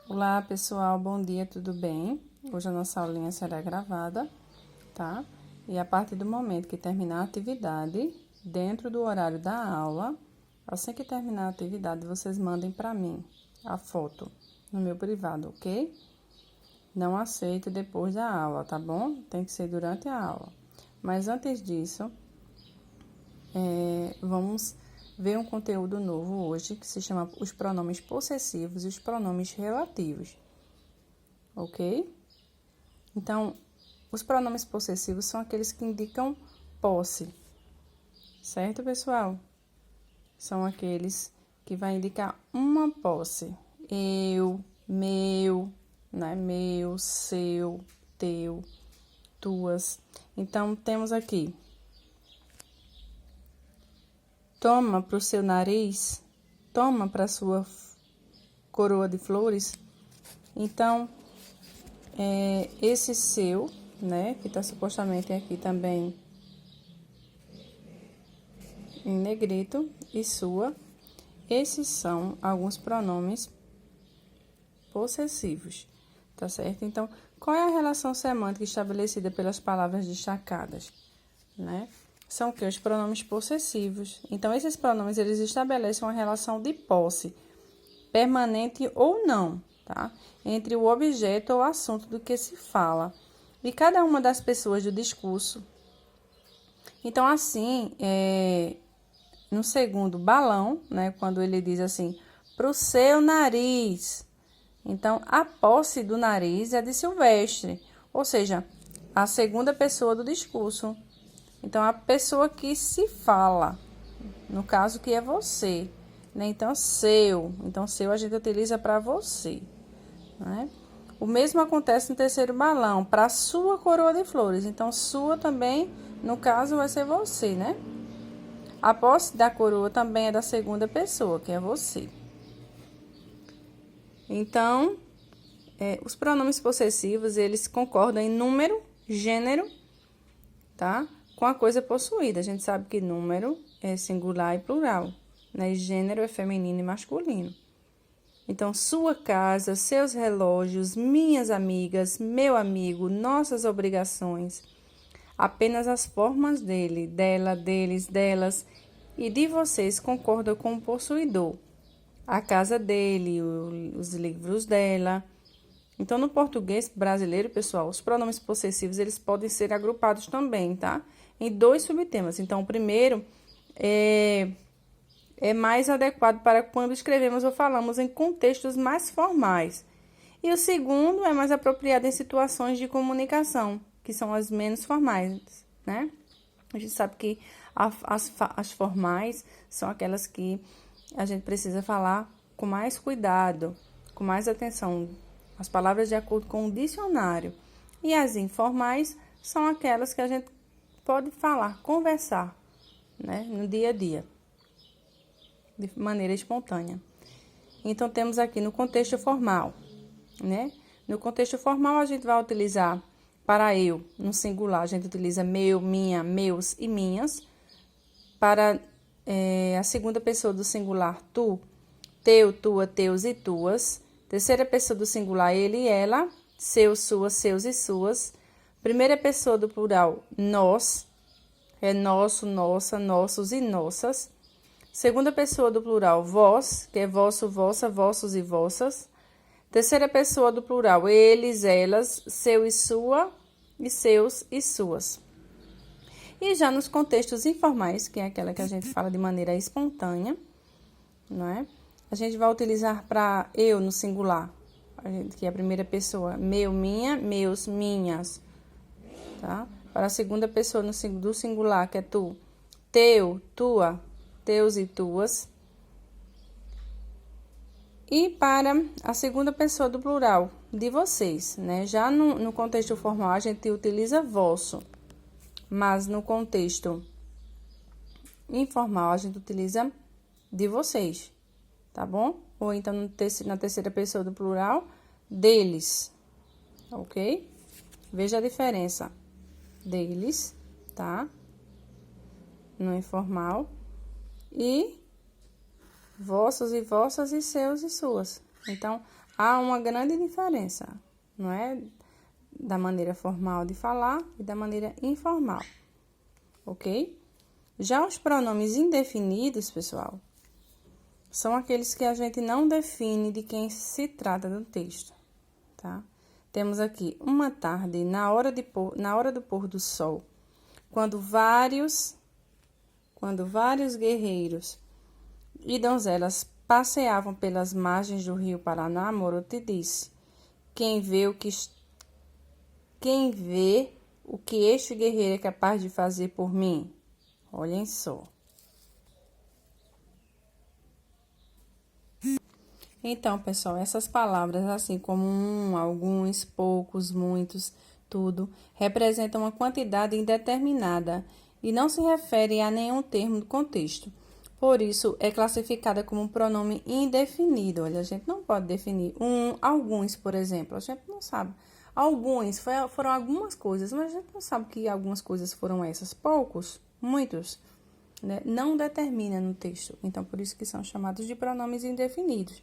Olá, pessoal, bom dia, tudo bem? Hoje a nossa aulinha será gravada, tá? E a partir do momento que terminar a atividade, dentro do horário da aula, assim que terminar a atividade, vocês mandem para mim a foto no meu privado, ok? Não aceito depois da aula, tá bom? Tem que ser durante a aula. Mas antes disso, vamos ver um conteúdo novo hoje que se chama os pronomes possessivos e os pronomes relativos. Ok? Então, os pronomes possessivos são aqueles que indicam posse, certo, pessoal? São aqueles que vai indicar uma posse. Eu, meu, né? Meu, seu, teu, tuas. Então, temos aqui. Toma para o seu nariz, toma para a sua coroa de flores. Então, esse seu, né, que está supostamente aqui também em negrito, e sua, esses são alguns pronomes possessivos, tá certo? Então, qual é a relação semântica estabelecida pelas palavras destacadas, né? São que os pronomes possessivos. Então, esses pronomes, eles estabelecem uma relação de posse, permanente ou não, tá? Entre o objeto ou assunto do que se fala e cada uma das pessoas do discurso. Então, assim, no segundo balão, né, quando ele diz assim, pro seu nariz. Então, a posse do nariz é de Silvestre, ou seja, a segunda pessoa do discurso. Então, a pessoa que se fala, no caso que é você, né? Então, seu. Então, seu a gente utiliza para você, né? O mesmo acontece no terceiro balão, para sua coroa de flores. Então, sua também, no caso, vai ser você, né? A posse da coroa também é da segunda pessoa, que é você. Então, os pronomes possessivos, eles concordam em número, gênero, tá? Com a coisa possuída. A gente sabe que número é singular e plural, né? Gênero é feminino e masculino. Então, sua casa, seus relógios, minhas amigas, meu amigo, nossas obrigações. Apenas as formas dele, dela, deles, delas e de vocês concordam com o possuidor. A casa dele, os livros dela. Então, no português brasileiro, pessoal, os pronomes possessivos, eles podem ser agrupados também, tá? Em dois subtemas. Então, o primeiro é mais adequado para quando escrevemos ou falamos em contextos mais formais. E o segundo é mais apropriado em situações de comunicação, que são as menos formais, né? A gente sabe que as formais são aquelas que a gente precisa falar com mais cuidado, com mais atenção, as palavras de acordo com o dicionário. E as informais são aquelas que a gente pode falar, conversar, né, no dia a dia, de maneira espontânea. Então, temos aqui no contexto formal, né? No contexto formal, a gente vai utilizar para eu, no singular, a gente utiliza meu, minha, meus e minhas. Para a segunda pessoa do singular, tu, teu, tua, teus e tuas. Terceira pessoa do singular, ele e ela, seu, sua, seus e suas. Primeira pessoa do plural, nós, é nosso, nossa, nossos e nossas. Segunda pessoa do plural, vós, que é vosso, vossa, vossos e vossas. Terceira pessoa do plural, eles, elas, seu e sua, e seus e suas. E já nos contextos informais, que é aquela que a gente fala de maneira espontânea, não é? A gente vai utilizar para eu no singular, que é a primeira pessoa, meu, minha, meus, minhas, tá? Para a segunda pessoa do singular, que é tu, teu, tua, teus e tuas. E para a segunda pessoa do plural, de vocês, né? Já no contexto formal, a gente utiliza vosso, mas no contexto informal, a gente utiliza de vocês, tá bom? Ou então na terceira pessoa do plural, deles, ok? Veja a diferença. Deles, tá? No informal. E vossos e vossas e seus e suas. Então, há uma grande diferença, não é? Da maneira formal de falar e da maneira informal, ok? Já os pronomes indefinidos, pessoal, são aqueles que a gente não define de quem se trata do texto, tá? Temos aqui uma tarde na hora do pôr do sol, quando vários guerreiros e donzelas passeavam pelas margens do rio Paraná, Moro te disse: quem vê o que este guerreiro é capaz de fazer por mim? Olhem só. Então, pessoal, essas palavras, assim como alguns, poucos, muitos, tudo, representam uma quantidade indeterminada e não se refere a nenhum termo do contexto. Por isso, é classificada como um pronome indefinido. Olha, a gente não pode definir alguns, por exemplo, a gente não sabe. Alguns foram algumas coisas, mas a gente não sabe que algumas coisas foram essas. Poucos, muitos, né? Não determina no texto. Então, por isso que são chamados de pronomes indefinidos,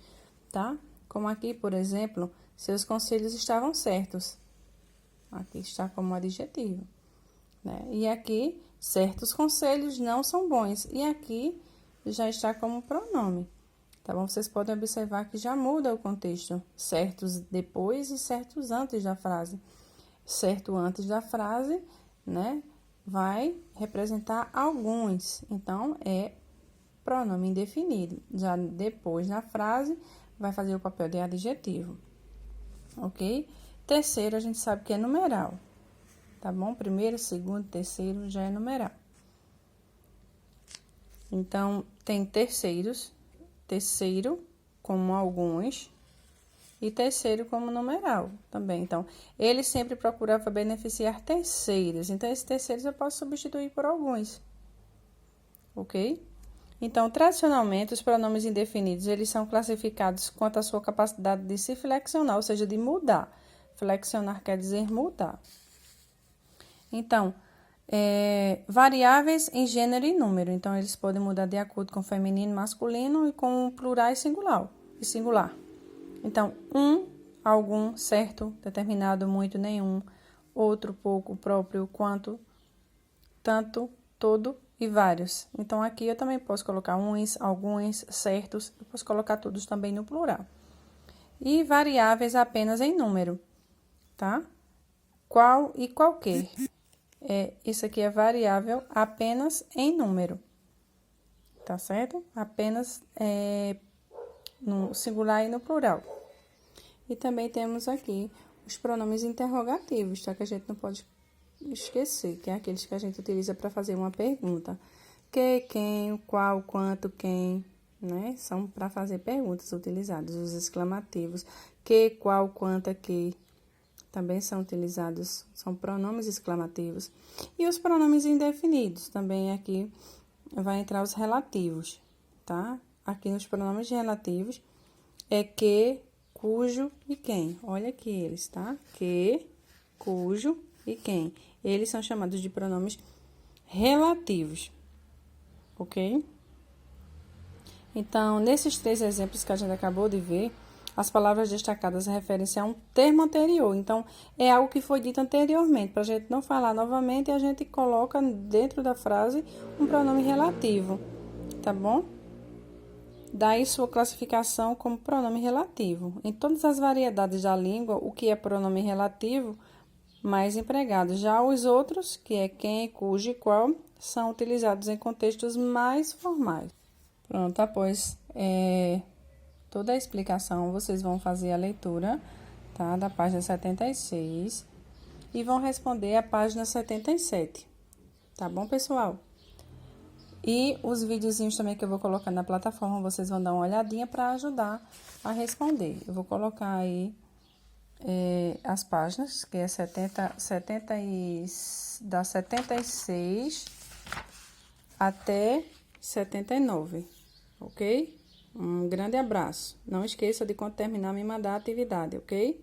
tá? Como aqui, por exemplo, seus conselhos estavam certos. Aqui está como adjetivo, né? E aqui, certos conselhos não são bons. E aqui já está como pronome, tá bom? Vocês podem observar que já muda o contexto. Certos depois e certos antes da frase. Certo antes da frase, né? Vai representar alguns. Então, é pronome indefinido. Já depois na frase, vai fazer o papel de adjetivo, ok? Terceiro, a gente sabe que é numeral, tá bom? Primeiro, segundo, terceiro já é numeral. Então, tem terceiros, terceiro como alguns e terceiro como numeral também. Então, ele sempre procurava beneficiar terceiros. Então, esses terceiros eu posso substituir por alguns, ok? Então, tradicionalmente, os pronomes indefinidos, eles são classificados quanto à sua capacidade de se flexionar, ou seja, de mudar. Flexionar quer dizer mudar. Então, variáveis em gênero e número. Então, eles podem mudar de acordo com feminino e masculino e com plural e singular. Então, algum, certo, determinado, muito, nenhum, outro, pouco, próprio, quanto, tanto, todo e vários. Então, aqui eu também posso colocar uns, alguns, certos, eu posso colocar todos também no plural. E variáveis apenas em número, tá? Qual e qualquer. Isso aqui é variável apenas em número, tá certo? Apenas no singular e no plural. E também temos aqui os pronomes interrogativos, tá? Que a gente não pode esquecer, que é aqueles que a gente utiliza para fazer uma pergunta. Que, quem, qual, quanto, quem, né? São para fazer perguntas utilizados. Os exclamativos, que, qual, quanta, que, também são utilizados, são pronomes exclamativos. E os pronomes indefinidos, também aqui vai entrar os relativos, tá? Aqui nos pronomes relativos é que, cujo e quem. Olha aqui eles, tá? Que, cujo e quem. Eles são chamados de pronomes relativos, ok? Então, nesses 3 exemplos que a gente acabou de ver, as palavras destacadas referem-se a um termo anterior. Então, é algo que foi dito anteriormente. Para a gente não falar novamente, a gente coloca dentro da frase um pronome relativo, tá bom? Daí sua classificação como pronome relativo. Em todas as variedades da língua, o que é pronome relativo mais empregado. Já os outros, que é quem, cujo e qual, são utilizados em contextos mais formais. Pronto, após toda a explicação, vocês vão fazer a leitura, tá, da página 76 e vão responder a página 77, tá bom, pessoal? E os videozinhos também que eu vou colocar na plataforma, vocês vão dar uma olhadinha para ajudar a responder. Eu vou colocar aí as páginas, que é da 76 até 79, ok? Um grande abraço. Não esqueça de, quando terminar, me mandar a atividade, ok?